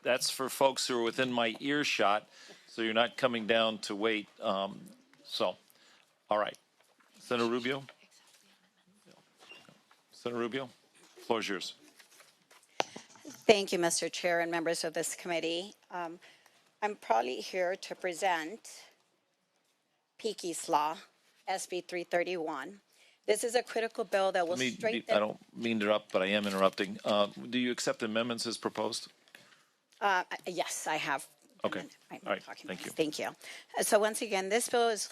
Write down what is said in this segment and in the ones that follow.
That's for folks who are within my earshot, so you're not coming down to wait. All right. Senator Rubio? Senator Rubio, the floor is yours. Thank you, Mr. Chair and members of this committee. I'm proudly here to present Piqui's Law, SB 331. This is a critical bill that will strengthen... I don't mean to interrupt, but I am interrupting. Do you accept amendments as proposed? Yes, I have. Okay. All right. Thank you. Thank you. So once again, this bill is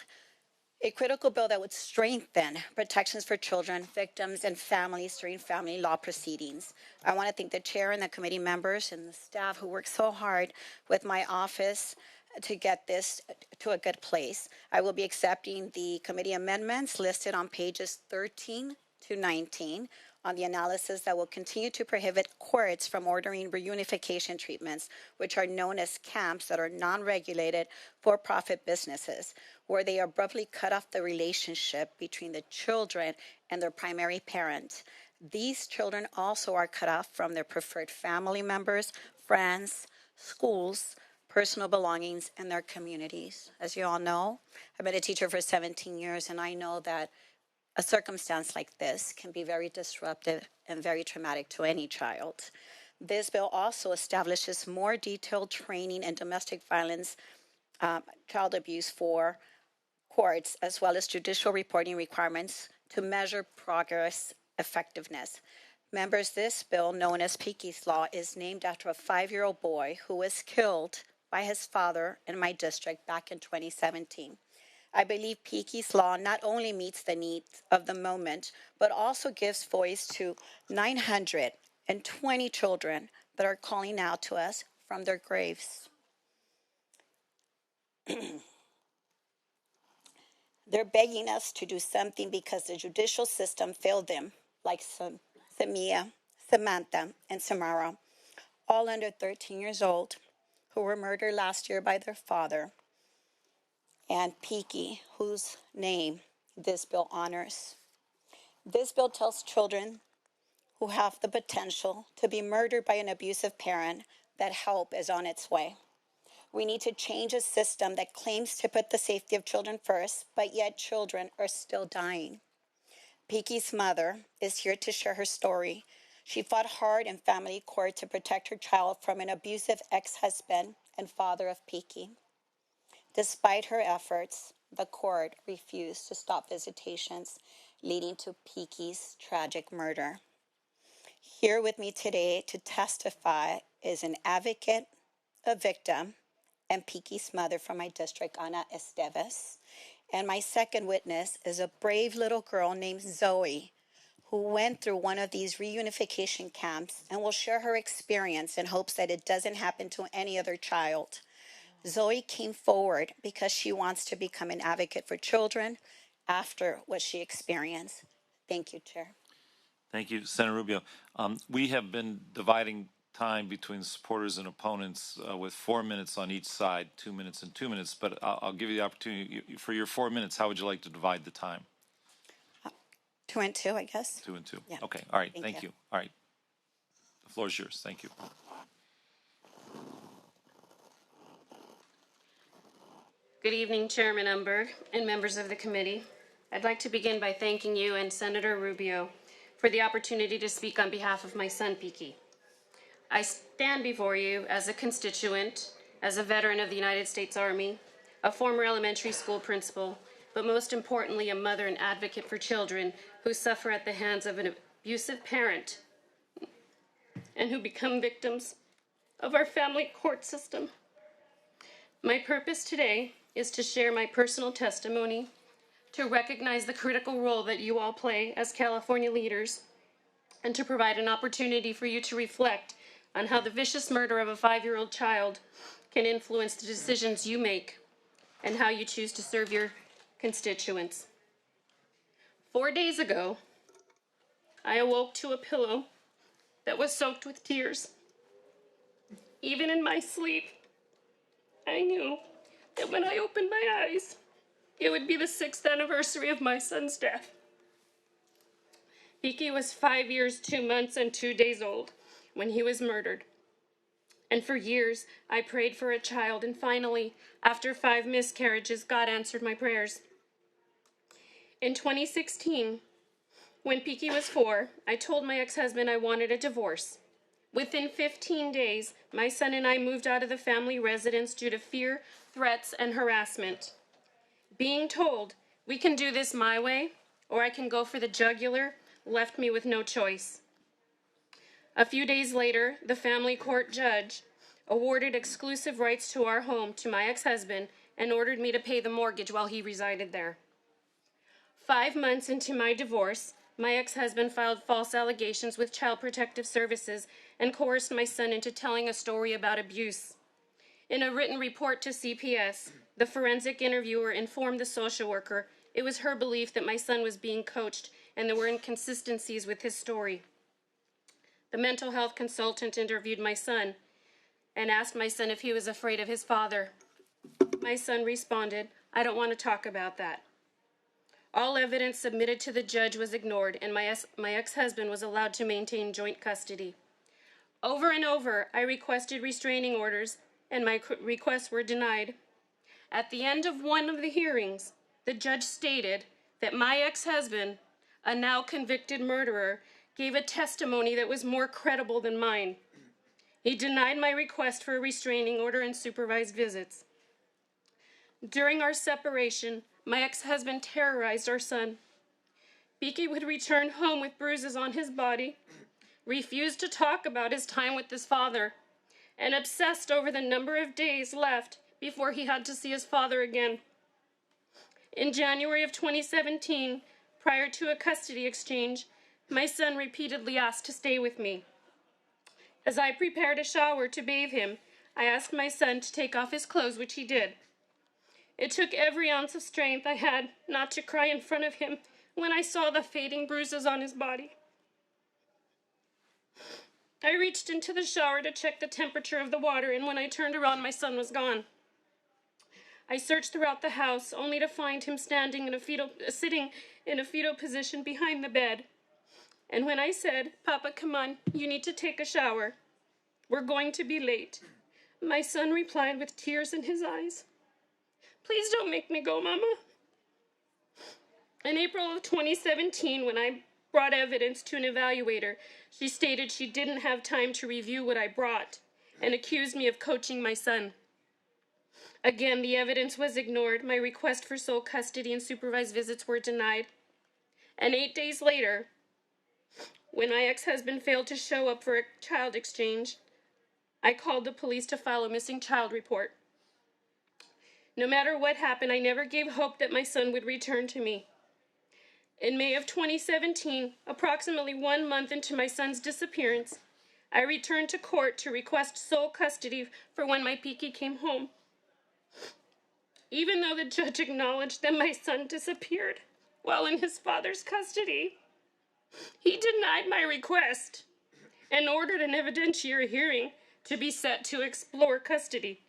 a critical bill that would strengthen protections for children, victims, and families during family law proceedings. I want to thank the chair and the committee members and the staff who worked so hard with my office to get this to a good place. I will be accepting the committee amendments listed on pages 13 to 19 on the analysis that will continue to prohibit courts from ordering reunification treatments, which are known as camps that are non-regulated for-profit businesses, where they abruptly cut off the relationship between the children and their primary parent. These children also are cut off from their preferred family members, friends, schools, personal belongings, and their communities. As you all know, I've been a teacher for 17 years, and I know that a circumstance like this can be very disruptive and very traumatic to any child. This bill also establishes more detailed training in domestic violence, child abuse for courts, as well as judicial reporting requirements to measure progress effectiveness. Members, this bill, known as Piqui's Law, is named after a 5-year-old boy who was killed by his father in my district back in 2017. I believe Piqui's Law not only meets the needs of the moment, but also gives voice to 920 children that are calling out to us from their graves. They're begging us to do something because the judicial system failed them, like Samia, Samantha, and Samara, all under 13 years old, who were murdered last year by their father, and Piqui, whose name this bill honors. This bill tells children who have the potential to be murdered by an abusive parent that help is on its way. We need to change a system that claims to put the safety of children first, but yet children are still dying. Piqui's mother is here to share her story. She fought hard in family court to protect her child from an abusive ex-husband and father of Piqui. Despite her efforts, the court refused to stop visitations, leading to Piqui's tragic murder. Here with me today to testify is an advocate, a victim, and Piqui's mother from my district, Ana Esteves. And my second witness is a brave little girl named Zoe, who went through one of these reunification camps and will share her experience in hopes that it doesn't happen to any other child. Zoe came forward because she wants to become an advocate for children after what she experienced. Thank you, Chair. Thank you, Senator Rubio. We have been dividing time between supporters and opponents with 4 minutes on each side, 2 minutes and 2 minutes, but I'll give you the opportunity. For your 4 minutes, how would you like to divide the time? 2 and 2, I guess. 2 and 2. Yeah. Okay, all right, thank you. you. All right, the floor is yours. Thank you. Good evening, Chairman Umberg and members of the committee. I'd like to begin by thanking you and Senator Rubio for the opportunity to speak on behalf of my son, Piqui. I stand before you as a constituent, as a veteran of the United States Army, a former elementary school principal, but most importantly, a mother and advocate for children who suffer at the hands of an abusive parent and who become victims of our family court system. My purpose today is to share my personal testimony, to recognize the critical role that you all play as California leaders, and to provide an opportunity for you to reflect on how the vicious murder of a 5-year-old child can influence the decisions you make and how you choose to serve your constituents. 4 days ago, I awoke to a pillow that was soaked with tears. Even in my sleep, I knew that when I opened my eyes, it would be the 6th anniversary of my son's death. Piqui was 5 years, 2 months, and 2 days old when he was murdered. And for years, I prayed for a child, and finally, after 5 miscarriages, God answered my prayers. In 2016, when Piqui was 4, I told my ex-husband I wanted a divorce. Within 15 days, my son and I moved out of the family residence due to fear, threats, and harassment. Being told, we can do this my way, or I can go for the jugular, left me with no choice. A few days later, the family court judge awarded exclusive rights to our home to my ex-husband and ordered me to pay the mortgage while he resided there. 5 months into my divorce, my ex-husband filed false allegations with Child Protective Services and coerced my son into telling a story about abuse. In a written report to CPS, the forensic interviewer informed the social worker it was her belief that my son was being coached and there were inconsistencies with his story. The mental health consultant interviewed my son and asked my son if he was afraid of his father. My son responded, "I don't want to talk about that." All evidence submitted to the judge was ignored, and my ex-husband was allowed to maintain joint custody. Over and over, I requested restraining orders, and my requests were denied. At the end of one of the hearings, the judge stated that my ex-husband, a now convicted murderer, gave a testimony that was more credible than mine. He denied my request for a restraining order and supervised visits. During our separation, my ex-husband terrorized our son. Piqui would return home with bruises on his body, refused to talk about his time with his father, and obsessed over the number of days left before he had to see his father again. In January of 2017, prior to a custody exchange, my son repeatedly asked to stay with me. As I prepared a shower to bathe him, I asked my son to take off his clothes, which he did. It took every ounce of strength I had not to cry in front of him when I saw the fading bruises on his body. I reached into the shower to check the temperature of the water, and when I turned around, my son was gone. I searched throughout the house, only to find him sitting in a fetal position behind the bed. And when I said, "Papa, come on, you need to take a shower. We're going to be late," my son replied with tears in his eyes, "Please don't make me go, Mama." In April of 2017, when I brought evidence to an evaluator, she stated she didn't have time to review what I brought and accused me of coaching my son. Again, the evidence was ignored. My request for sole custody and supervised visits were denied. And 8 days later, when my ex-husband failed to show up for a child exchange, I called the police to file a missing child report. No matter what happened, I never gave hope that my son would return to me. In May of 2017, approximately 1 month into my son's disappearance, I returned to court to request sole custody for when my Piqui came home. Even though the judge acknowledged that my son disappeared while in his father's custody, he denied my request and ordered an evidentiary hearing to be set to explore custody.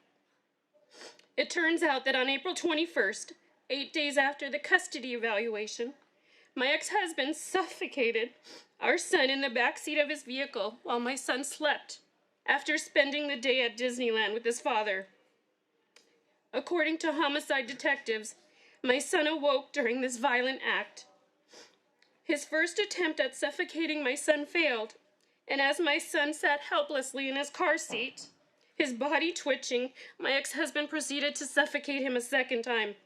It turns out that on April 21st, 8 days after the custody evaluation, my ex-husband suffocated our son in the backseat of his vehicle while my son slept after spending the day at Disneyland with his father. According to homicide detectives, my son awoke during this violent act. His first attempt at suffocating my son failed, and as my son sat helplessly in his car seat, his body twitching, my ex-husband proceeded to suffocate him a second time.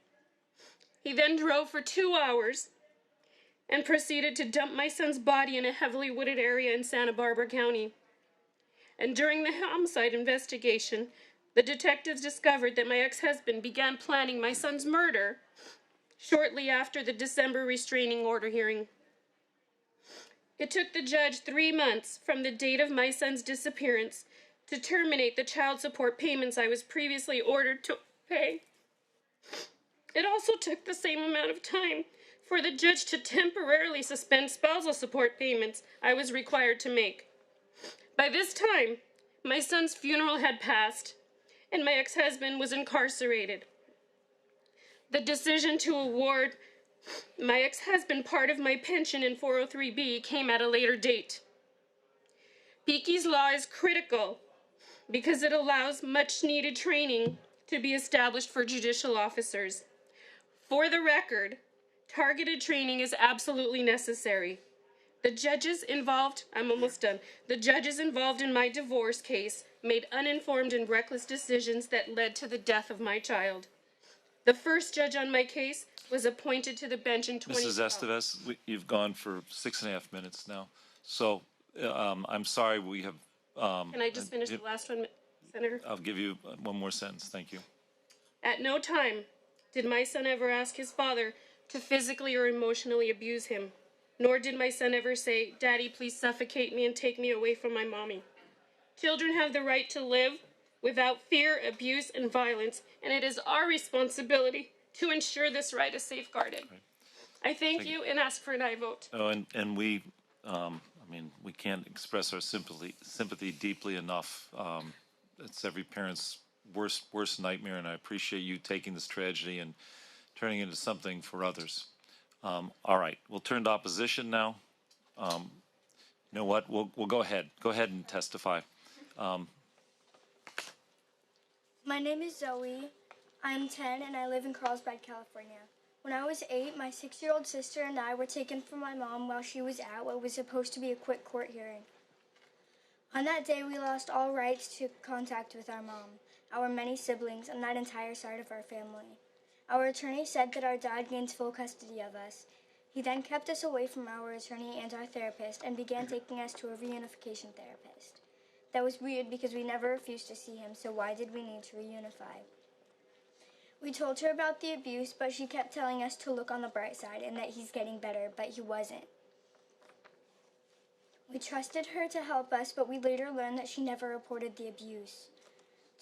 He then drove for 2 hours and proceeded to dump my son's body in a heavily wooded area in Santa Barbara County. And during the homicide investigation, the detectives discovered that my ex-husband began planning my son's murder shortly after the December restraining order hearing. It took the judge 3 months from the date of my son's disappearance to terminate the child support payments I was previously ordered to pay. It also took the same amount of time for the judge to temporarily suspend spousal support payments I was required to make. By this time, my son's funeral had passed, and my ex-husband was incarcerated. The decision to award My ex-husband, part of my pension in 403B, came at a later date. Piqui's law is critical because it allows much-needed training to be established for judicial officers. For the record, targeted training is absolutely necessary. The judges involved, I'm almost done. The judges involved in my divorce case made uninformed and reckless decisions that led to the death of my child. The first judge on my case was appointed to the bench in 2012. Mrs. Estevez, you've gone for 6.5 minutes now. So I'm sorry we have. Can I just finish the last one, Senator? I'll give you one more sentence. Thank you. At no time did my son ever ask his father to physically or emotionally abuse him, nor did my son ever say, "Daddy, please suffocate me and take me away from my mommy." Children have the right to live without fear, abuse, and violence, and it is our responsibility to ensure this right is safeguarded. Right. I thank you and ask for an aye vote. Oh, and we, I mean, we can't express our sympathy deeply enough. It's every parent's worst nightmare, and I appreciate you taking this tragedy and turning it into something for others. All right, we'll turn to opposition now. You know what? We'll go ahead. Go ahead and testify. My name is Zoe. I'm 10 and I live in Carlsbad, California. When I was 8, my 6-year-old sister and I were taken from my mom while she was at what was supposed to be a quick court hearing. On that day, we lost all rights to contact with our mom, our many siblings, and that entire side of our family. Our attorney said that our dad gained full custody of us. He then kept us away from our attorney and our therapist and began taking us to a reunification therapist. That was weird because we never refused to see him, so why did we need to reunify? We told her about the abuse, but she kept telling us to look on the bright side and that he's getting better, but he wasn't. We trusted her to help us, but we later learned that she never reported the abuse.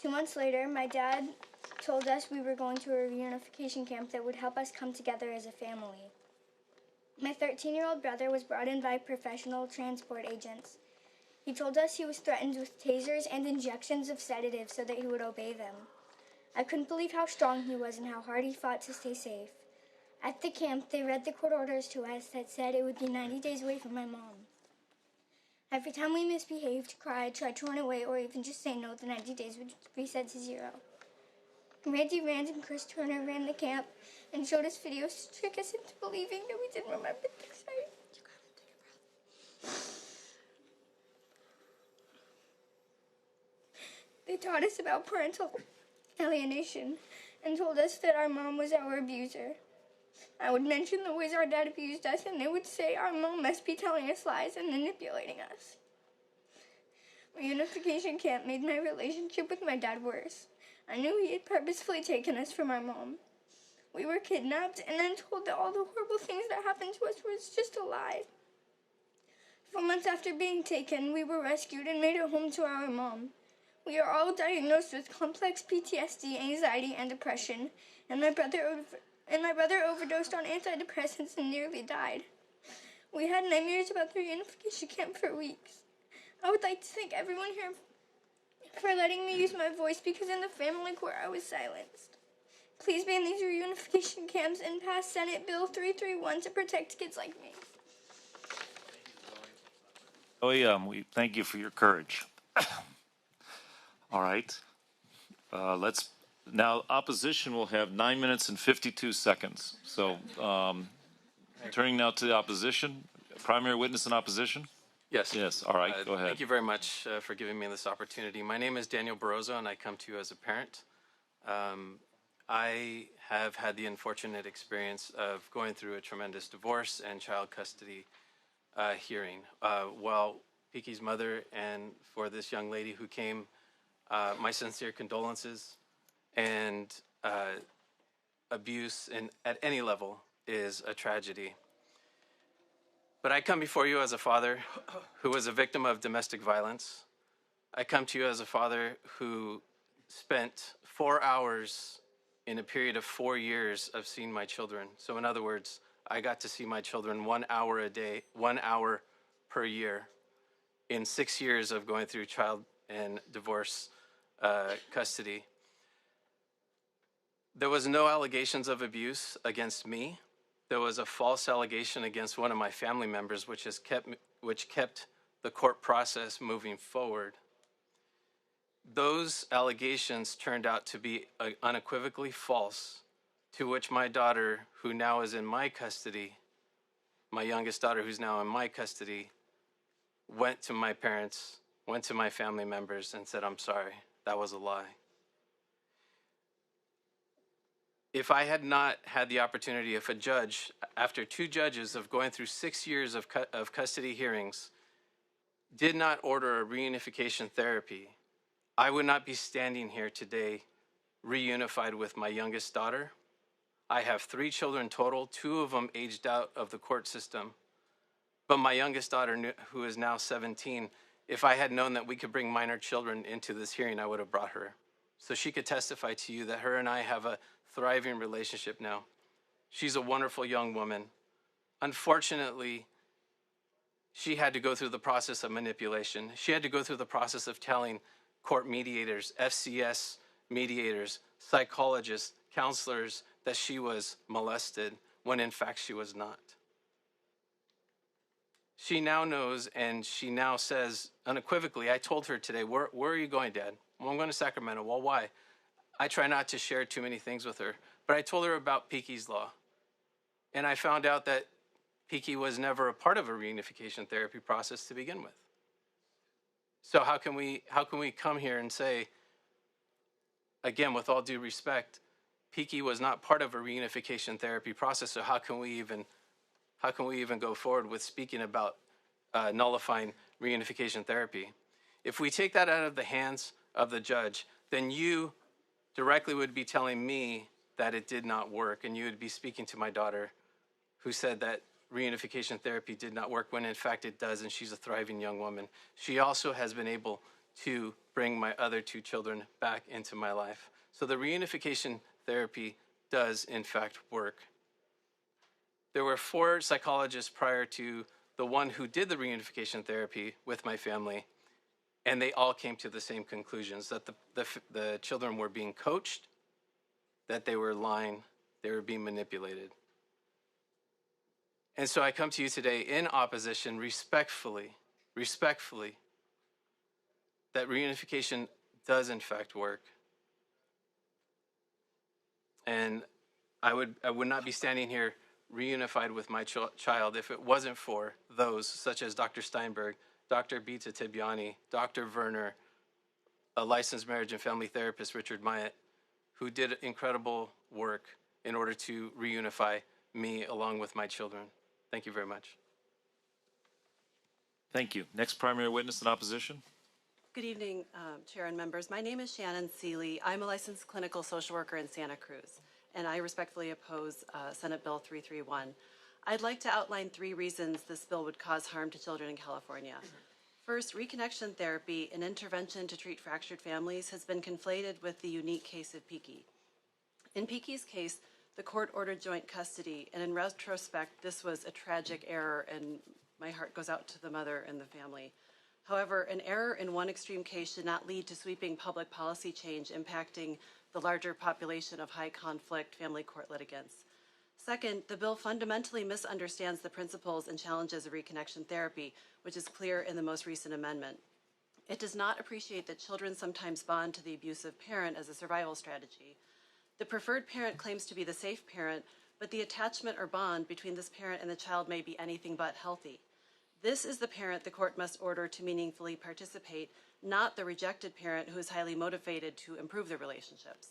2 months later, my dad told us we were going to a reunification camp that would help us come together as a family. My 13-year-old brother was brought in by professional transport agents. He told us he was threatened with tasers and injections of sedatives so that he would obey them. I couldn't believe how strong he was and how hard he fought to stay safe. At the camp, they read the court orders to us that said it would be 90 days away from my mom. Every time we misbehaved, cried, tried to run away, or even just say no, the 90 days would be set to 0. Randy Rand and Chris Turner ran the camp and showed us videos to trick us into believing that we didn't remember things right. They taught us about parental alienation and told us that our mom was our abuser. I would mention the ways our dad abused us, and they would say our mom must be telling us lies and manipulating us. Reunification camp made my relationship with my dad worse. I knew he had purposefully taken us from our mom. We were kidnapped and then told that all the horrible things that happened to us was just a lie. 4 months after being taken, we were rescued and made a home to our mom. We are all diagnosed with complex PTSD, anxiety, and depression, and my brother overdosed on antidepressants and nearly died. We had nightmares about the reunification camp for weeks. I would like to thank everyone here for letting me use my voice because in the family court I was silenced. Please ban these reunification camps and pass Senate Bill 331 to protect kids like me. We thank you for your courage. All right. Let's now. Opposition will have 9 minutes and 52 seconds. So, turning now to the opposition. Primary witness in opposition. Yes. Yes. All right. Go ahead. Thank you very much for giving me this opportunity. My name is Daniel Barroso, and I come to you as a parent. I have had the unfortunate experience of going through a tremendous divorce and child custody hearing. While Piqui's mother and for this young lady who came, my sincere condolences. And abuse at any level is a tragedy. But I come before you as a father who was a victim of domestic violence. I come to you as a father who spent 4 hours in a period of 4 years of seeing my children. So in other words, I got to see my children 1 hour a day, 1 hour per year in 6 years of going through child and divorce custody. There was no allegations of abuse against me. there was a false allegation against one of my family members, which kept the court process moving forward. Those allegations turned out to be unequivocally false, to which my daughter, who now is in my custody, my youngest daughter who's now in my custody, went to my parents, went to my family members and said, "I'm sorry, that was a lie." If I had not had the opportunity, if a judge, after 2 judges of going through 6 years of custody hearings, did not order a reunification therapy, I would not be standing here today reunified with my youngest daughter. I have 3 children total, 2 of them aged out of the court system. But my youngest daughter, who is now 17, if I had known that we could bring minor children into this hearing, I would have brought her. So she could testify to you that her and I have a thriving relationship now. She's a wonderful young woman. Unfortunately, she had to go through the process of manipulation. She had to go through the process of telling court mediators, FCS mediators, psychologists, counselors that she was molested when in fact she was not. She now knows, and she now says unequivocally, I told her today, where are you going, Dad? Well, I'm going to Sacramento. Well, why? I try not to share too many things with her, but I told her about Piqui's law. And I found out that Piqui was never a part of a reunification therapy process to begin with. So how can we come here and say, again, with all due respect, Piqui was not part of a reunification therapy process, so how can we even go forward with speaking about nullifying reunification therapy? If we take that out of the hands of the judge, then you directly would be telling me that it did not work, and you would be speaking to my daughter who said that reunification therapy did not work when in fact it does, and she's a thriving young woman. She also has been able to bring my other 2 children back into my life. So the reunification therapy does in fact work. There were 4 psychologists prior to the one who did the reunification therapy with my family, and they all came to the same conclusions, that the children were being coached, that they were lying, they were being manipulated. And so I come to you today in opposition, respectfully, that reunification does in fact work. And I would not be standing here reunified with my child if it wasn't for those such as Dr. Steinberg, Dr. Bita Tibiani, Dr. Werner, a licensed marriage and family therapist, Richard Myatt, who did incredible work in order to reunify me along with my children. Thank you very much. Thank you. Next primary witness in opposition. Good evening, Chair and members. My name is Shannon Seeley. I'm a licensed clinical social worker in Santa Cruz, and I respectfully oppose Senate Bill 331. I'd like to outline 3 reasons this bill would cause harm to children in California. First, reconnection therapy, an intervention to treat fractured families, has been conflated with the unique case of Piqui. In Piqui's case, the court ordered joint custody, and in retrospect, this was a tragic error, and my heart goes out to the mother and the family. However, an error in one extreme case should not lead to sweeping public policy change impacting the larger population of high-conflict family court litigants. Second, the bill fundamentally misunderstands the principles and challenges of reconnection therapy, which is clear in the most recent amendment. It does not appreciate that children sometimes bond to the abusive parent as a survival strategy. The preferred parent claims to be the safe parent, but the attachment or bond between this parent and the child may be anything but healthy. This is the parent the court must order to meaningfully participate, not the rejected parent who is highly motivated to improve their relationships.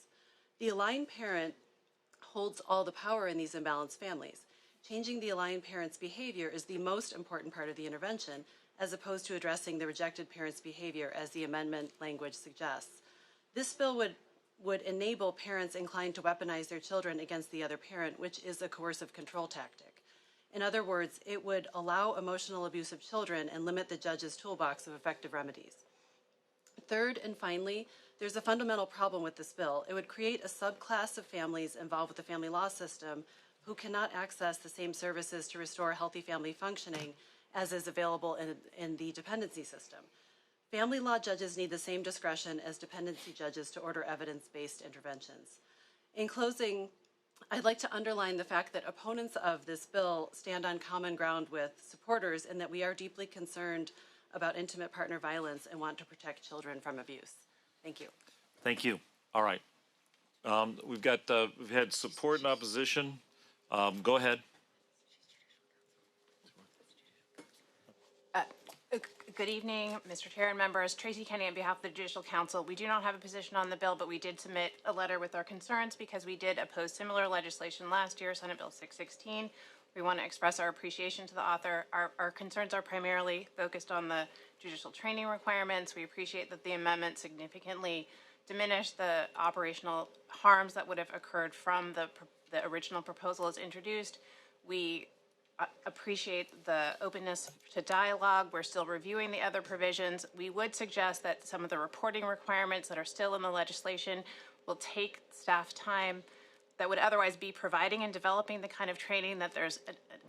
The aligned parent holds all the power in these imbalanced families. Changing the aligned parent's behavior is the most important part of the intervention, as opposed to addressing the rejected parent's behavior as the amendment language suggests. This bill would enable parents inclined to weaponize their children against the other parent, which is a coercive control tactic. In other words, it would allow emotional abuse of children and limit the judge's toolbox of effective remedies. Third, and finally, there's a fundamental problem with this bill. It would create a subclass of families involved with the family law system who cannot access the same services to restore healthy family functioning as is available in the dependency system. Family law judges need the same discretion as dependency judges to order evidence-based interventions. In closing, I'd like to underline the fact that opponents of this bill stand on common ground with supporters and that we are deeply concerned about intimate partner violence and want to protect children from abuse. Thank you. Thank you. All right. We've had support and opposition. Go ahead. Good evening, Mr. Chair and members. Tracy Kenny on behalf of the Judicial Council. We do not have a position on the bill, but we did submit a letter with our concerns because we did oppose similar legislation last year, Senate Bill 616. We want to express our appreciation to the author. Our concerns are primarily focused on the judicial training requirements. We appreciate that the amendment significantly diminished the operational harms that would have occurred from the original proposal as introduced. We appreciate the openness to dialogue. We're still reviewing the other provisions. We would suggest that some of the reporting requirements that are still in the legislation will take staff time that would otherwise be providing and developing the kind of training that there's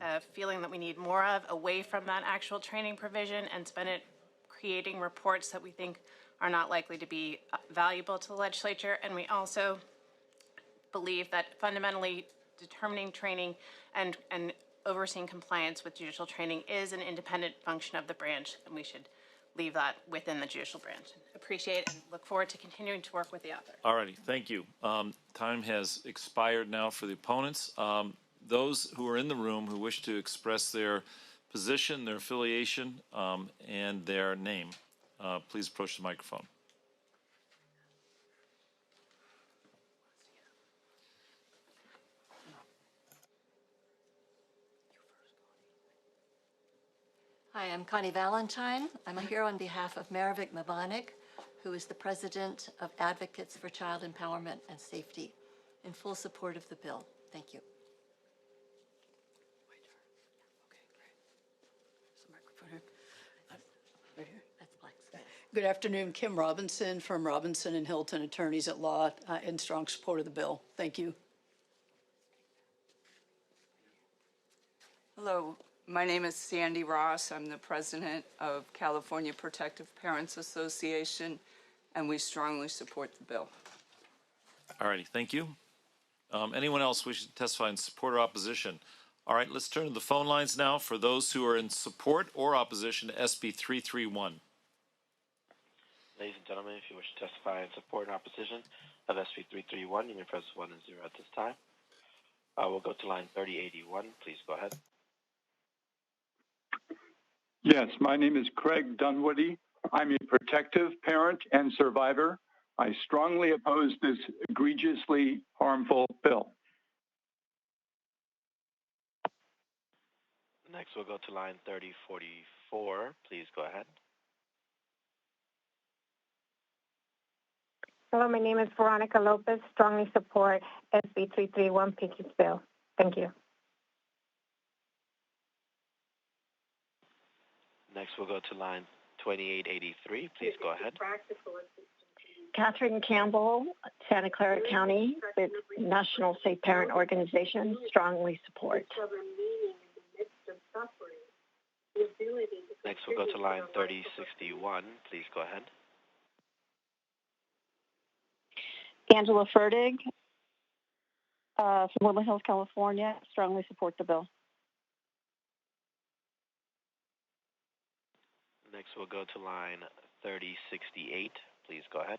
a feeling that we need more of away from that actual training provision and spend it creating reports that we think are not likely to be valuable to the legislature. And we also believe that fundamentally determining training and overseeing compliance with judicial training is an independent function of the branch, and we should leave that within the judicial branch. Appreciate and look forward to continuing to work with the author. All righty. Thank you. Time has expired now for the opponents. Those who are in the room who wish to express their position, their affiliation, and their name, please approach the microphone. Hi, I'm Connie Valentine. I'm here on behalf of Maravik Mabanik, who is the president of Advocates for Child Empowerment and Safety, in full support of the bill. Thank you. Right here. That's Black's. Good afternoon, Kim Robinson from Robinson and Hilton Attorneys at Law, in strong support of the bill. Thank you. Hello, my name is Sandy Ross. I'm the president of California Protective Parents Association, and we strongly support the bill. All righty. Thank you. Anyone else wishing to testify in support or opposition? All right, let's turn to the phone lines now for those who are in support or opposition to SB 331. Ladies and gentlemen, if you wish to testify in support or opposition of SB 331, you may press 1 and 0 at this time. We'll go to line 3081. Please go ahead. Yes, my name is Craig Dunwoody. I'm a protective parent and survivor. I strongly oppose this egregiously harmful bill. Next, we'll go to line 3044. Please go ahead. Hello, my name is Veronica Lopez. Strongly support SB 331 Piqui's bill. Thank you. Next, we'll go to line 2883. Please go ahead. Catherine Campbell, Santa Clara County, with National Safe Parent Organization, strongly support. Next, we'll go to line 3061. Please go ahead. Angela Ferdig, from Woodland Hills, California, strongly support the bill. Next, we'll go to line 3068. Please go ahead.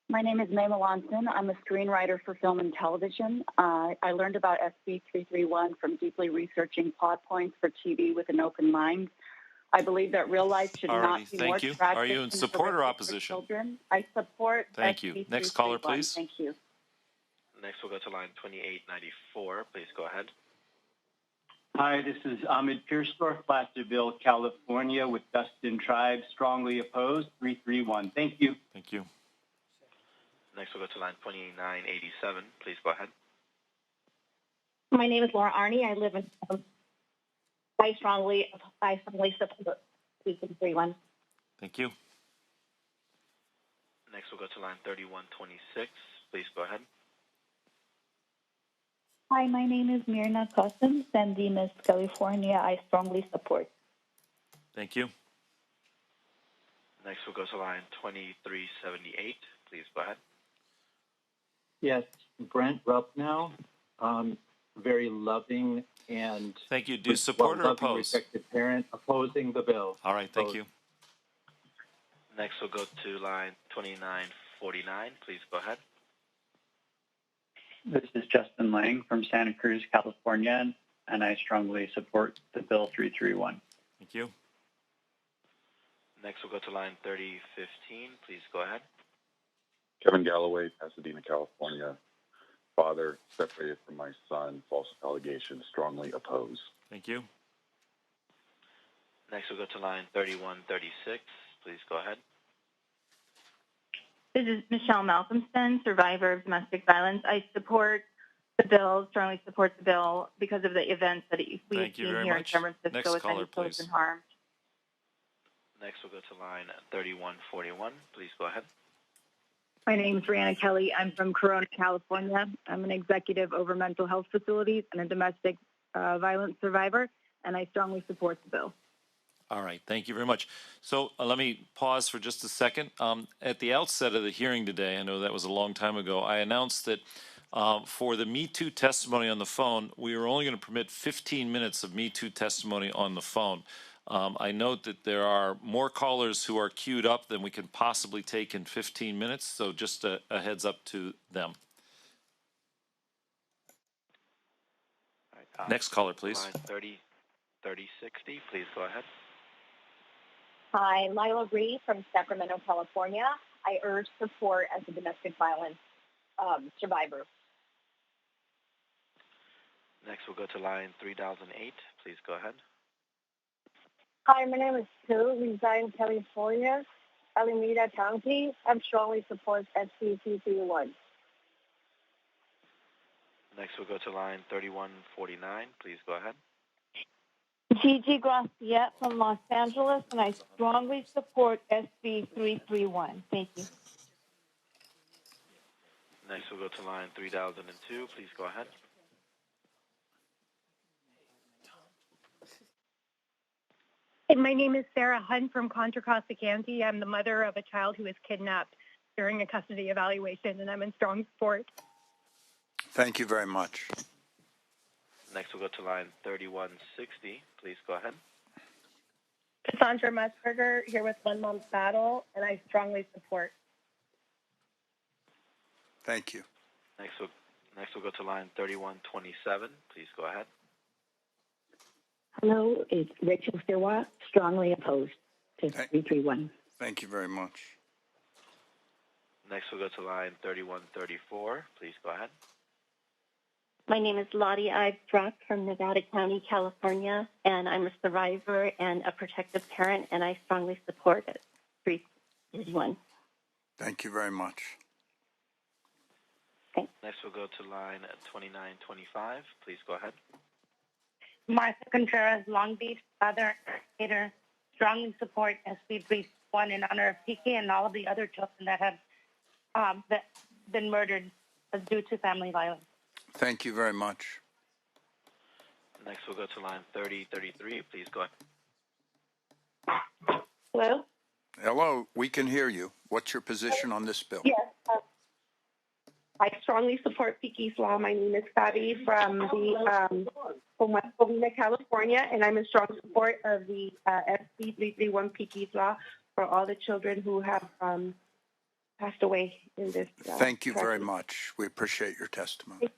My name is May Melanson. I'm a screenwriter for film and television. I learned about SB 331 from deeply researching plot points for TV with an open mind. I believe that real life should not be more tragic. Are you in support or opposition? Children. I support Thank you. Next caller, please. Thank you. Next, we'll go to line 2894. Please go ahead. Hi, this is Ahmed Piersdorf, Placerville, California, with Dustin Tribe. Strongly opposed. 331. Thank you. Thank you. Next, we'll go to line 2987. Please go ahead. My name is Laura Arney. I live in. I strongly support 331. Thank you. Next, we'll go to line 3126. Please go ahead. Hi, my name is Mirna Cousins, San Dimas, California. I strongly support. Thank you. Next, we'll go to line 2378. Please go ahead. Yes, Brent Rupnow, very loving and Thank you. Do you support or loving oppose? rejected parent, opposing the bill. All right, thank you. Next, we'll go to line 2949. Please go ahead. This is Justin Lang from Santa Cruz, California, and I strongly support the Bill 331. Thank you. Next, we'll go to line 3015. Please go ahead. Kevin Galloway, Pasadena, California. Father separated from my son, false allegations, strongly oppose. Thank you. Next, we'll go to line 3136. Please go ahead. This is Michelle Malcolmson, survivor of domestic violence. I support the bill, strongly support the bill because of the events that we've seen here in San Francisco Next with caller, many please. children harmed. Next, we'll go to line 3141. Please go ahead. My name is Rihanna Kelly. I'm from Corona, California. I'm an executive over mental health facilities and a domestic violence survivor, and I strongly support the bill. All right, thank you very much. So let me pause for just a second. At the outset of the hearing today, I know that was a long time ago, I announced that for the Me Too testimony on the phone, we were only going to permit 15 minutes of Me Too testimony on the phone. I note that there are more callers who are queued up than we can possibly take in 15 minutes, so just a heads up to them. Next caller, please. Line 3060. Please go ahead. Hi, Lila Reed from Sacramento, California. I urge support as a domestic violence survivor. Next, we'll go to line 3008. Please go ahead. Hi, my name is Sue. Reside in California, Alameda County. I strongly support SB 331. Next, we'll go to line 3149. Please go ahead. Gigi Graciette from Los Angeles, and I strongly support SB 331. Thank you. Next, we'll go to line 3002. Please go ahead. My name is Sarah Hunt from Contra Costa County. I'm the mother of a child who was kidnapped during a custody evaluation, and I'm in strong support. Thank you very much. Next, we'll go to line 3160. Please go ahead. Cassandra Musburger here with One Mom's Battle, and I strongly support. Thank you. Next, we'll go to line 3127. Please go ahead. Hello, it's Rachel Sirwa, strongly opposed to 331. Thank you very much. Next, we'll go to line 3134. Please go ahead. My name is Lottie Ibstruck from Nevada County, California, and I'm a survivor and a protective parent, and I strongly support it. 331. Thank you very much. Thanks. Next, we'll go to line 2925. Please go ahead. Martha Contreras, Long Beach, father, educator, strongly support SB 331 in honor of Piqui and all of the other children that have been murdered due to family violence. Thank you very much. Next, we'll go to line 3033. Please go ahead. Hello? Hello, we can hear you. What's your position on this bill? Yes. I strongly support Piqui's law. My name is Psy.D from West Covina, California, and I'm in strong support of the SB 331 Piqui's law for all the children who have passed away in this. Thank you very much. We appreciate your testimony.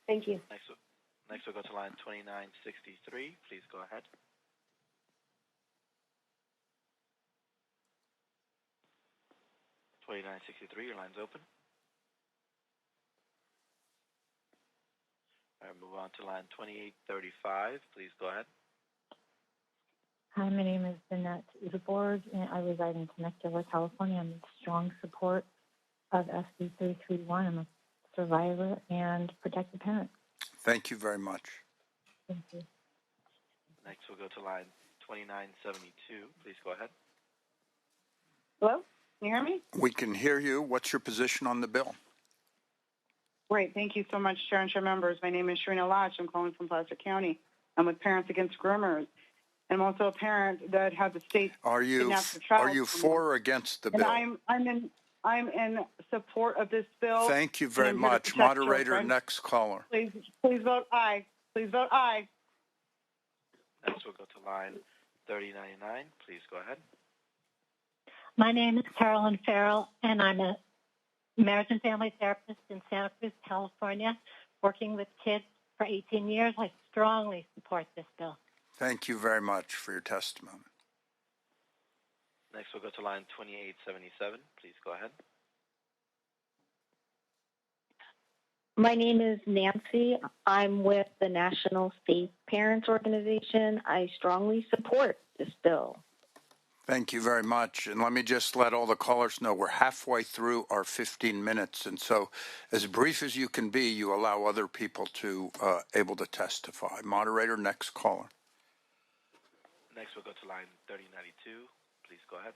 Thank you. Next, we'll go to line 2963. Please go ahead. Your line's open. All right, move on to line 2835. Please go ahead. Hi, my name is Jeanette Udeborg, and I reside in Temecula, California. I'm in strong support of SB 331. I'm a survivor and protected parent. Thank you very much. Thank you. Next, we'll go to line 2972. Please go ahead. Hello? Can you hear me? We can hear you. What's your position on the bill? Great. Thank you so much, Chair and Chair members. My name is Sharina Lodge. I'm calling from Placer County. I'm with Parents Against Groomers. I'm also a parent that had the state Are you kidnapped the child. for or against the bill? And I'm in support of this bill. Thank you and very I'm here to much. protect Moderator, children. next caller. Please vote aye. Please vote aye. Next, we'll go to line 3099. Please go ahead. My name is Carolyn Farrell, and I'm a marriage and family therapist in Santa Cruz, California, working with kids for 18 years. I strongly support this bill. Thank you very much for your testimony. Next, we'll go to line 2877. Please go ahead. My name is Nancy. I'm with the National Safe Parents Organization. I strongly support this bill. Thank you very much. And let me just let all the callers know we're halfway through our 15 minutes. And so as brief as you can be, you allow other people to able to testify. Moderator, next caller. Next, we'll go to line 3092. Please go ahead.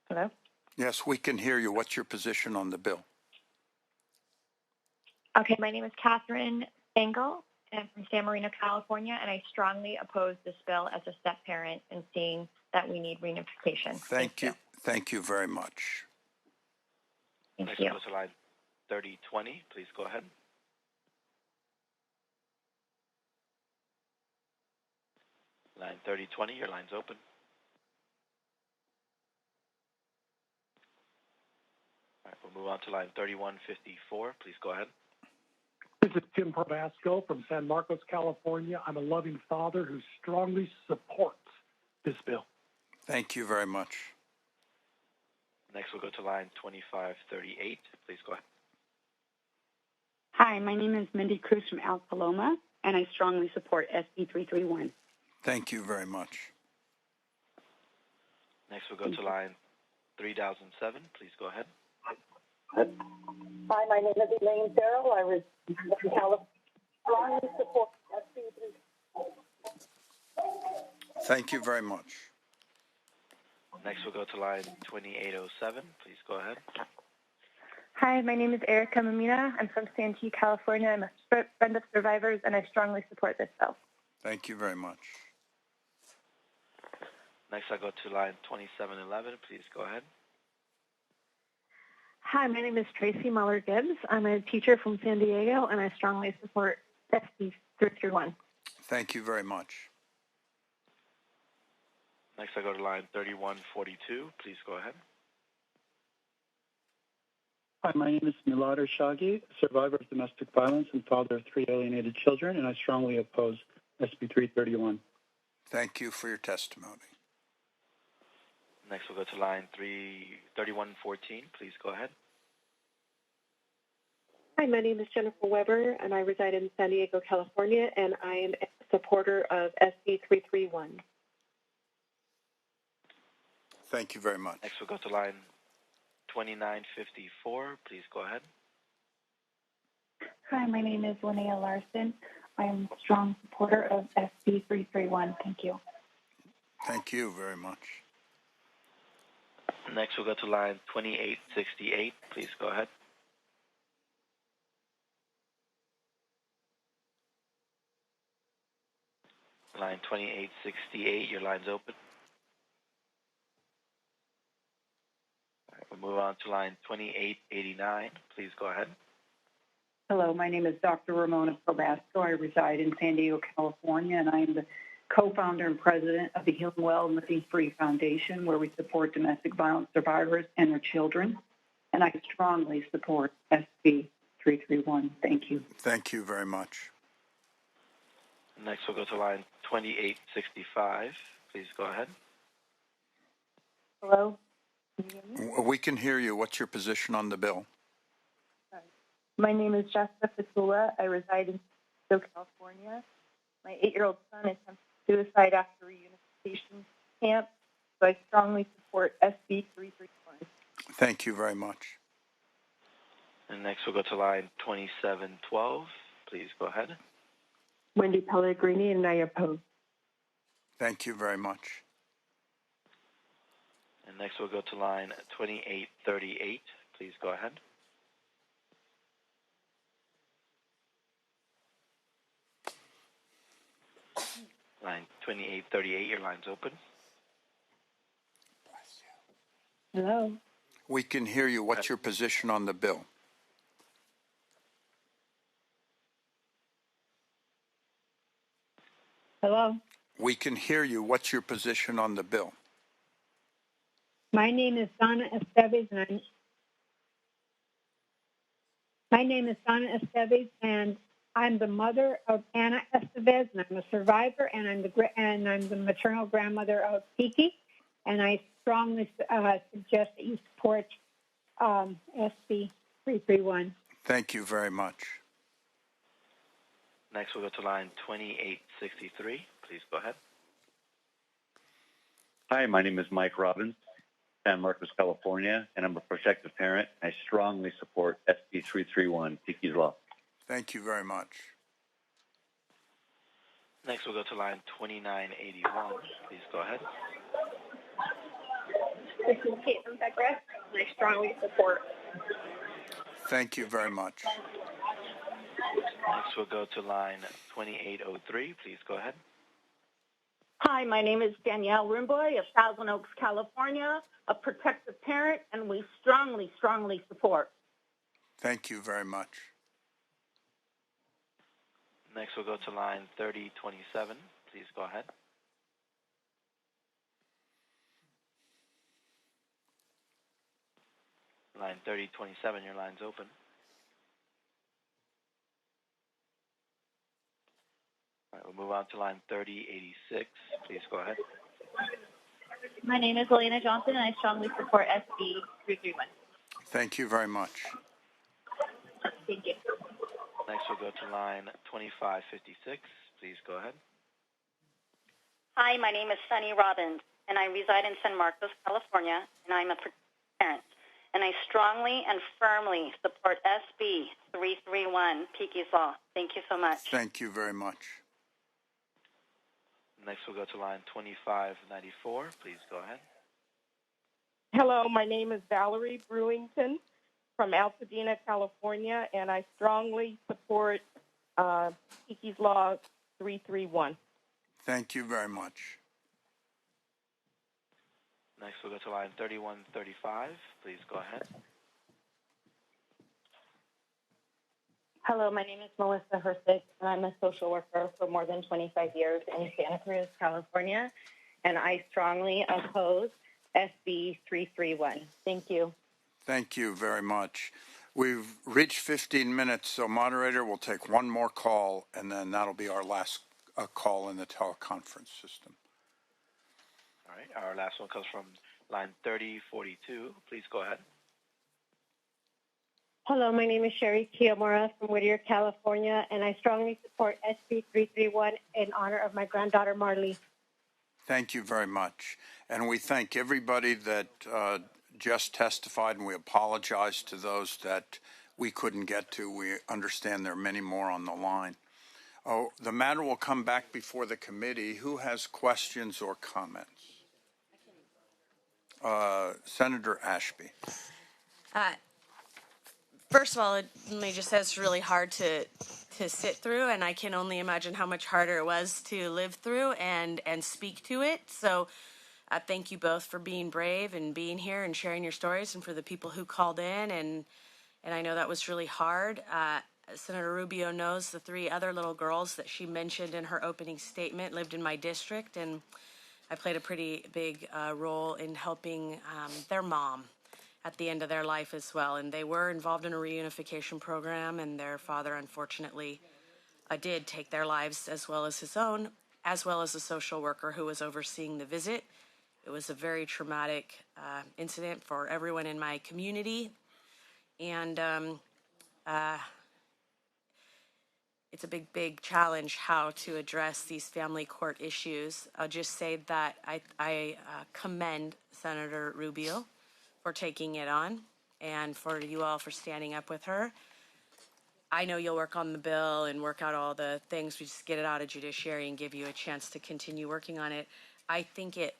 Hello? Yes, we can hear you. What's your position on the bill? Okay, my name is Catherine Engel. I'm from San Marino, California, and I strongly oppose this bill as a step parent and seeing that we need reunification. Thank you. Thank you very much. Next, we'll go to line 3020. Please go ahead. Line 3020, your line's open. All right, we'll move on to line 3154. Please go ahead. This is Tim Probasco from San Marcos, California. I'm a loving father who strongly supports this bill. Thank you very much. Next, we'll go to line 2538. Please go ahead. Hi, my name is Mindy Cruz from El Paloma, and I strongly support SB 331. Thank you very much. Next, we'll go to line 3007. Please go ahead. Hi, my name is Elaine Farrell. I was from California. Strongly support SB 331. Thank you very much. Next, we'll go to line 2807. Please go ahead. Hi, my name is Eryk Mamina. I'm from Santee, California. I'm a friend of survivors, and I strongly support this bill. Thank you very much. Next, I'll go to line 2711. Please go ahead. Hi, my name is Tracy Muller-Gibbs. I'm a teacher from San Diego, and I strongly support SB 331. Thank you very much. Next, I go to line 3142. Please go ahead. Hi, my name is Milad Shaghi, survivor of domestic violence and father of 3 alienated children, and I strongly oppose SB 331. Thank you for your testimony. Next, we'll go to line 3114. Please go ahead. Hi, my name is Jennifer Weber, and I reside in San Diego, California, and I am a supporter of SB 331. Thank you very much. Next, we'll go to line 2954. Please go ahead. Hi, my name is Linnea Larson. I am a strong supporter of SB 331. Thank you. Thank you very much. Next, we'll go to line 2868. Please go ahead. Line 2868, your line's open. All right, we'll move on to line 2889. Please go ahead. Hello, my name is Dr. Ramona Probasco. I reside in San Diego, California, and I am the co-founder and president of the Healing Well and Living Free Foundation, where we support domestic violence survivors and their children. And I strongly support SB 331. Thank you. Thank you very much. Next, we'll go to line 2865. Please go ahead. Hello? We can hear you. What's your position on the bill? My name is Jessica Fatula. I reside in San Diego, California. My 8-year-old son attempted suicide after reunification camp, so I strongly support SB 331. Thank you very much. And next, we'll go to line 2712. Please go ahead. Wendy Pellegrini, and I oppose. Thank you very much. And next, we'll go to line 2838. Please go ahead. Line 2838, your line's open. Hello. We can hear you. What's your position on the bill? Hello. We can hear you. What's your position on the bill? My name is Donna Esteves, and I'm the mother of Anna Esteves, and I'm a survivor, and I'm the maternal grandmother of Piqui, and I strongly suggest that you support SB 331. Thank you very much. Next, we'll go to line 2863. Please go ahead. Hi, my name is Mike Robbins, San Marcos, California, and I'm a protective parent. I strongly support SB 331, Piqui's Law. Thank you very much. Next, we'll go to line 2981. Please go ahead. This is Kayden, and I strongly support. Thank you very much. Next, we'll go to line 2803. Please go ahead. Hi, my name is Danielle Rimboy of Thousand Oaks, California, a protective parent, and we strongly, strongly support. Thank you very much. Next, we'll go to line 3027. Please go ahead. Line 3027, your line's open. All right, we'll move on to line 3086. Please go ahead. My name is Elena Johnson, and I strongly support SB 331. Thank you very much. Thank you. Next, we'll go to line 2556. Please go ahead. Hi, my name is Sunny Robbins, and I reside in San Marcos, California, and I'm a parent. And I strongly and firmly support SB 331, Piqui's Law. Thank you so much. Thank you very much. Next, we'll go to line 2594. Please go ahead. Hello, my name is Valerie Brewington from Altadena, California, and I strongly support Piqui's Law 331. Thank you very much. Next, we'll go to line 3135. Please go ahead. Hello, my name is Melissa Hersick, and I'm a social worker for more than 25 years in Santa Cruz, California, and I strongly oppose SB 331. Thank you. Thank you very much. We've reached 15 minutes, so moderator, we'll take one more call, and then that'll be our last call in the teleconference system. All right, our last one comes from line 3042. Please go ahead. Hello, my name is Sherry Kiyomura from Whittier, California, and I strongly support SB 331 in honor of my granddaughter, Marley. Thank you very much. And we thank everybody that just testified, and we apologize to those that we couldn't get to. We understand there are many more on the line. Oh, the matter will come back before the committee. Who has questions or comments? Senator Ashby. First of all, let me just say it's really hard to sit through, and I can only imagine how much harder it was to live through and speak to it. So thank you both for being brave and being here and sharing your stories, and for the people who called in, and I know that was really hard. Senator Rubio knows the 3 other little girls that she mentioned in her opening statement lived in my district, and I played a pretty big role in helping their mom at the end of their life as well. And they were involved in a reunification program, and their father, unfortunately, did take their lives as well as his own, as well as a social worker who was overseeing the visit. It was a very traumatic incident for everyone in my community. And it's a big, big challenge how to address these family court issues. I'll just say that I commend Senator Rubio for taking it on, and for you all for standing up with her. I know you'll work on the bill and work out all the things. We just get it out of Judiciary and give you a chance to continue working on it. I think it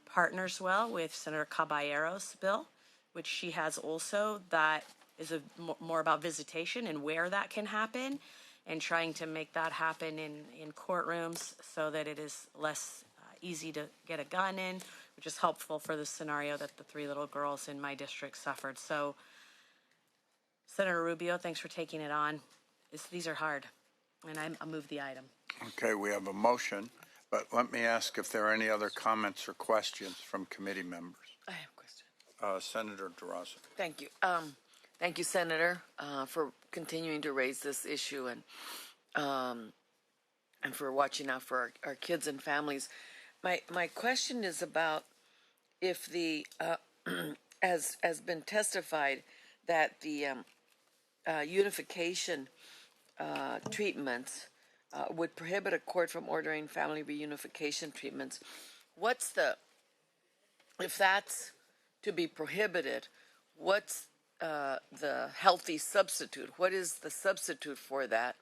partners well with Senator Caballero's bill, which she has also, that is more about visitation and where that can happen, and trying to make that happen in courtrooms so that it is less easy to get a gun in, which is helpful for the scenario that the 3 little girls in my district suffered. So, Senator Rubio, thanks for taking it on. These are hard, and I move the item. Okay, we have a motion, but let me ask if there are any other comments or questions from committee members. I have a question. Senator DeRosa. Thank you. Thank you, Senator, for continuing to raise this issue and for watching out for our kids and families. My question is about if the as been testified that the unification treatments would prohibit a court from ordering family reunification treatments. If that's to be prohibited, what's the healthy substitute? What is the substitute for that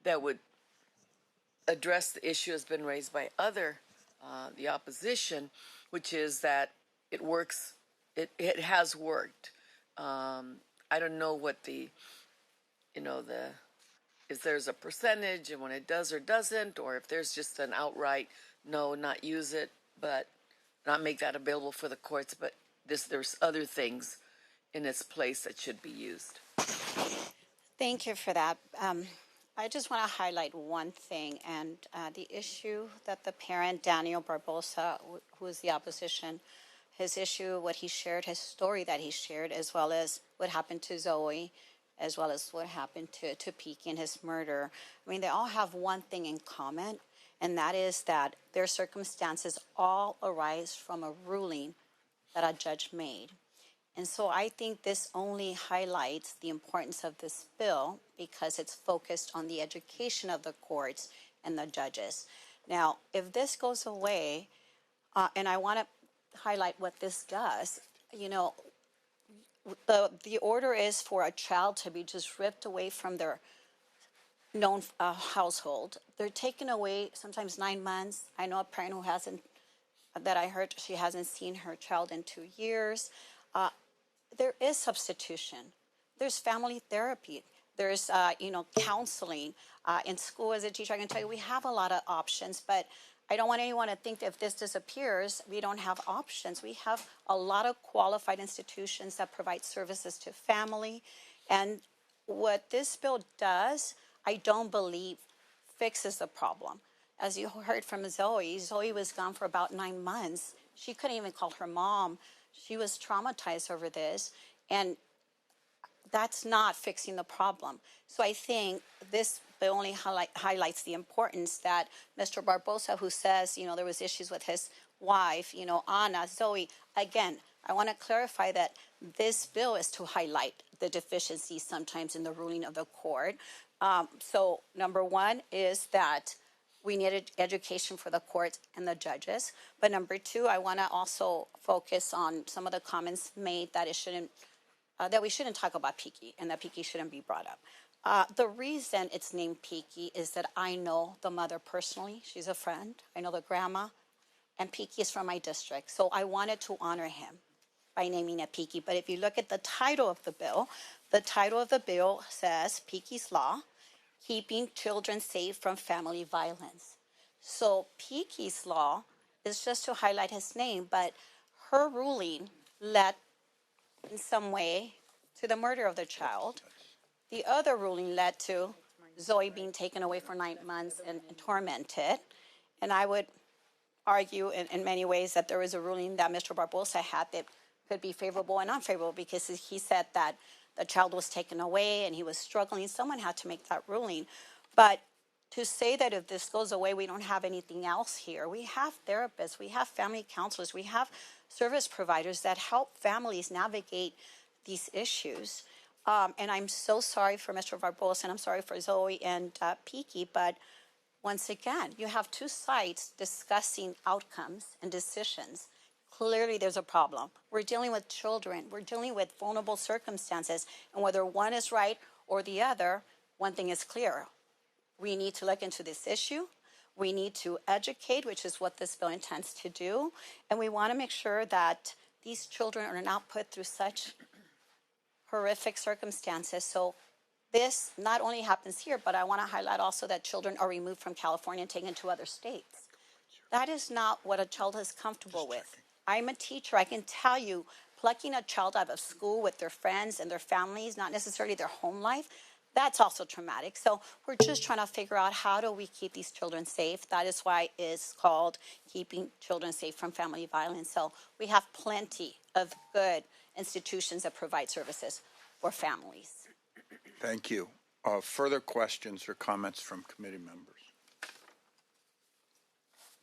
would address the issue has been raised by the opposition, which is that it works, it has worked. I don't know what if there's a percentage and when it does or doesn't, or if there's just an outright no, not use it, but not make that available for the courts, but there's other things in its place that should be used. Thank you for that. I just want to highlight one thing, and the issue that the parent, Daniel Barbosa, who is the opposition, his issue, what he shared, his story that he shared, as well as what happened to Zoe, as well as what happened to Piqui and his murder. I mean, they all have one thing in common, and that is that their circumstances all arise from a ruling that a judge made. And so I think this only highlights the importance of this bill because it's focused on the education of the courts and the judges. Now, if this goes away, and I want to highlight what this does, the order is for a child to be just ripped away from their known household. They're taken away sometimes 9 months. I know a parent that I heard she hasn't seen her child in 2 years. There is substitution. There's family therapy. There's, counseling. In school as a teacher, I can tell you we have a lot of options, but I don't want anyone to think that if this disappears, we don't have options. We have a lot of qualified institutions that provide services to family. And what this bill does, I don't believe fixes the problem. As you heard from Zoe was gone for about 9 months. She couldn't even call her mom. She was traumatized over this. And that's not fixing the problem. So I think this bill only highlights the importance that Mr. Barbosa, who says, there was issues with his wife, Anna, Zoe. Again, I want to clarify that this bill is to highlight the deficiencies sometimes in the ruling of the court. So number one is that we needed education for the courts and the judges. But number two, I want to also focus on some of the comments made that that we shouldn't talk about Piqui and that Piqui shouldn't be brought up. The reason it's named Piqui is that I know the mother personally. She's a friend. I know the grandma. And Piqui is from my district. So I wanted to honor him by naming it Piqui. But if you look at the title of the bill says Piqui's Law, Keeping Children Safe from Family Violence. So Piqui's Law is just to highlight his name, but her ruling led in some way to the murder of the child. The other ruling led to Zoe being taken away for 9 months and tormented. And I would argue in many ways that there was a ruling that Mr. Barbosa had that could be favorable and unfavorable because he said that the child was taken away and he was struggling. Someone had to make that ruling. But to say that if this goes away, we don't have anything else here. We have therapists, we have family counselors, we have service providers that help families navigate these issues. And I'm so sorry for Mr. Barbosa, and I'm sorry for Zoe and Piqui, but once again, you have two sides discussing outcomes and decisions. Clearly there's a problem. We're dealing with children. We're dealing with vulnerable circumstances. And whether one is right or the other, one thing is clear. We need to look into this issue. We need to educate, which is what this bill intends to do. And we want to make sure that these children are not put through such horrific circumstances. So this not only happens here, but I want to highlight also that children are removed from California and taken to other states. That is not what a child is comfortable with. I'm a teacher. I can tell you, plucking a child out of school with their friends and their families, not necessarily their home life, that's also traumatic. So we're just trying to figure out how do we keep these children safe. That is why it's called Keeping Children Safe from Family Violence. So we have plenty of good institutions that provide services for families. Thank you. Further questions or comments from committee members?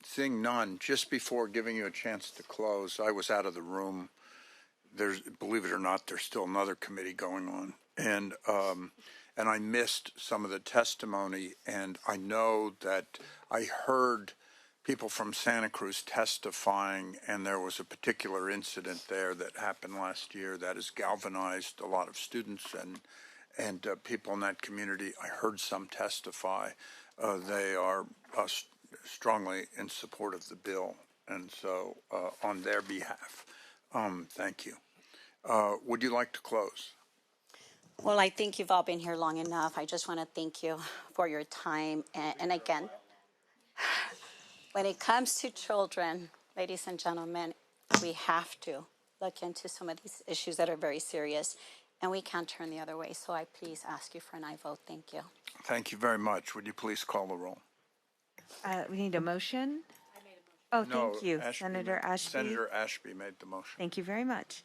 Seeing none, just before giving you a chance to close, I was out of the room. Believe it or not, there's still another committee going on. And I missed some of the testimony, and I know that I heard people from Santa Cruz testifying, and there was a particular incident there that happened last year that has galvanized a lot of students and people in that community. I heard some testify. They are strongly in support of the bill, and so on their behalf, thank you. Would you like to close? Well, I think you've all been here long enough. I just want to thank you for your time. And again, when it comes to children, ladies and gentlemen, we have to look into some of these issues that are very serious, and we can't turn the other way. So I please ask you for an aye vote. Thank you. Thank you very much. Would you please call the roll? We need a motion. Oh, No, thank you, Senator Ashby. Senator Ashby made the motion. Thank you very much.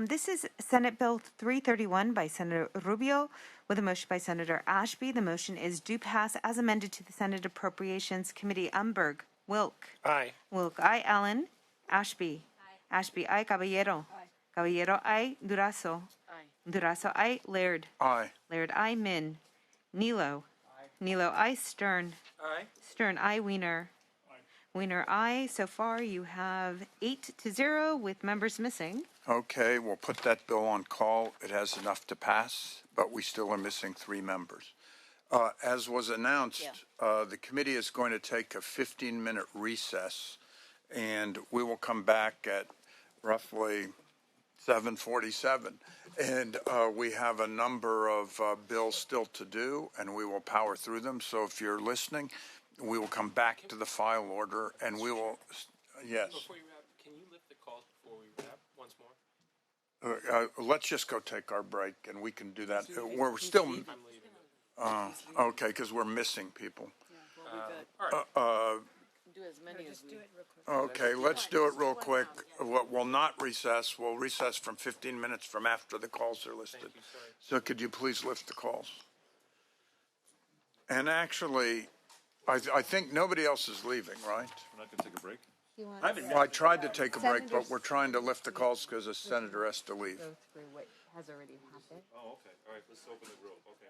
This is Senate Bill 331 by Senator Rubio with a motion by Senator Ashby. The motion is do pass as amended to the Senate Appropriations Committee. Umberg. Wilk. Aye. Wilk, aye. Allen. Ashby. Aye. Ashby, aye. Caballero. Aye. Caballero, aye. Durazo. Aye. Durazo, aye. Laird. Aye. Laird, aye. Min. Nilo. Aye. Nilo, aye. Stern. Aye. Stern, aye. Wiener. Wiener, aye. So far, you have 8-0 with members missing. Okay, we'll put that bill on call. It has enough to pass, but we still are missing 3 members. As was announced, the committee is going to take a 15-minute recess, and we will come back at roughly 7:47. And we have a number of bills still to do, and we will power through them. So if you're listening, we will come back to the file order, and we will, yes. Before you wrap, can you lift the calls before we wrap once more? Let's just go take our break, and we can do that. We're still, okay, because we're missing people. Do as many as we. Okay, let's do it real quick. We'll not recess. We'll recess from 15 minutes from after the calls are listed. So could you please lift the calls? And actually, I think nobody else is leaving, right? We're not going to take a break? Well, I tried to take a break, but we're trying to lift the calls because the senator has to leave. Go through what has already happened. Oh, okay. All right, let's open the grill. Okay.